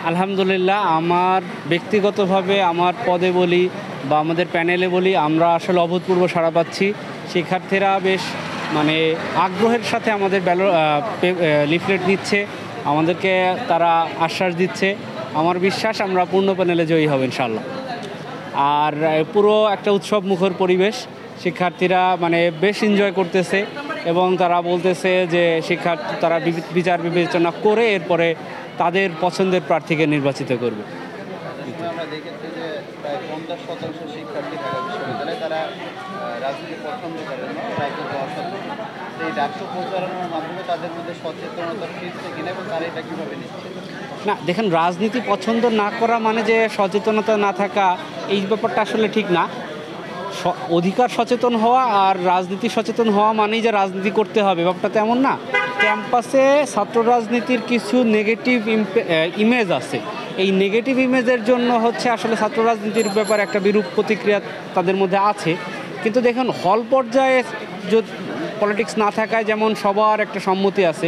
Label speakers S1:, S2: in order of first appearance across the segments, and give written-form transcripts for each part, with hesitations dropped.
S1: আলহামদুলিল্লাহ, আমার ব্যক্তিগতভাবে আমার পদে বলি বা আমাদের প্যানেলে বলি, আমরা আসলে অভূতপূর্ব সাড়া পাচ্ছি। শিক্ষার্থীরা বেশ মানে আগ্রহের সাথে আমাদের লিফলেট নিচ্ছে, আমাদেরকে তারা আশ্বাস দিচ্ছে। আমার বিশ্বাস আমরা পূর্ণ প্যানেলে জয়ী হব ইনশাআল্লাহ। আর পুরো একটা উৎসব মুখর পরিবেশ, শিক্ষার্থীরা মানে বেশ এনজয় করতেছে এবং তারা বলতেছে যে তারা বিচার বিবেচনা করে এরপরে তাদের পছন্দের প্রার্থীকে নির্বাচিত করবে।
S2: আমরা দেখেছি যে প্রায় 50% শিক্ষার্থী ঢাকা বিশ্ববিদ্যালয়ে তারা রাজনীতি পছন্দ করেন না, রাজনীতি অসম্ভব। এই ডাকসু প্রচারণার মাধ্যমে তাদের মধ্যে সচেতনতা ফিরছে কিনা এবং তারা এটা কীভাবে নিচ্ছে?
S1: না, দেখেন, রাজনীতি পছন্দ না করা মানে যে সচেতনতা না থাকা, এই ব্যাপারটা আসলে ঠিক না। অধিকার সচেতন হওয়া আর রাজনীতি সচেতন হওয়া মানেই যে রাজনীতি করতে হবে, ব্যাপারটা তেমন না। ক্যাম্পাসে ছাত্র রাজনীতির কিছু নেগেটিভ ইমেজ আছে, এই নেগেটিভ ইমেজের জন্য হচ্ছে আসলে ছাত্র রাজনীতির ব্যাপারে একটা বিরূপ প্রতিক্রিয়া তাদের মধ্যে আছে। কিন্তু দেখুন, হল পর্যায়ে পলিটিক্স না থাকায় যেমন সবার একটা সম্মতি আছে,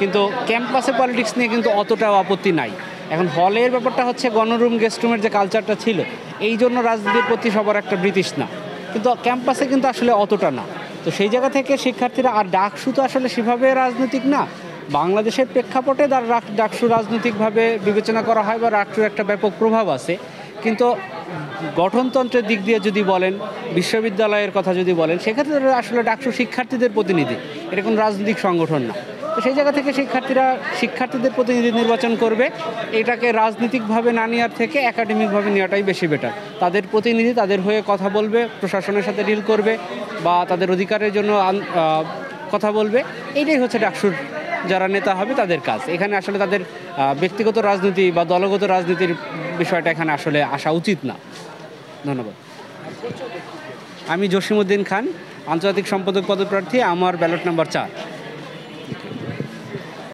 S1: কিন্তু ক্যাম্পাসে পলিটিক্স নিয়ে কিন্তু অতটাও আপত্তি নাই। এখন হলের ব্যাপারটা হচ্ছে গণরুম গেস্টরুমের যে কালচারটা ছিল, এই জন্য রাজনীতির প্রতি সবার একটা বিতৃষ্ণা, কিন্তু ক্যাম্পাসে কিন্তু আসলে অতটা না। তো সেই জায়গা থেকে শিক্ষার্থীরা, আর ডাকসু তো আসলে সেভাবে রাজনৈতিক না, বাংলাদেশের প্রেক্ষাপটে ডাকসু রাজনৈতিকভাবে বিবেচনা করা হয় বা ডাকসুর একটা ব্যাপক প্রভাব আছে, কিন্তু গঠনতন্ত্রের দিক দিয়ে যদি বলেন, বিশ্ববিদ্যালয়ের কথা যদি বলেন, সেক্ষেত্রে আসলে ডাকসু শিক্ষার্থীদের প্রতিনিধি, এটা কোনো রাজনৈতিক সংগঠন না। তো সেই জায়গা থেকে শিক্ষার্থীদের প্রতিনিধি নির্বাচন করবে, এটাকে রাজনৈতিকভাবে না নেওয়ার থেকে একাডেমিকভাবে নেওয়াটাই বেশি বেটার। তাদের প্রতিনিধি তাদের হয়ে কথা বলবে, প্রশাসনের সাথে ডিল করবে বা তাদের অধিকারের জন্য কথা বলবে, এইটাই হচ্ছে ডাকসুর যারা নেতা হবে তাদের কাজ। এখানে আসলে তাদের ব্যক্তিগত রাজনীতি বা দলগত রাজনীতির বিষয়টা এখানে আসলে আসা উচিত না। ধন্যবাদ। আমি জসিমউদ্দিন খান, আন্তর্জাতিক সম্পাদক পদপ্রার্থী, আমার ব্যালট নাম্বার 4।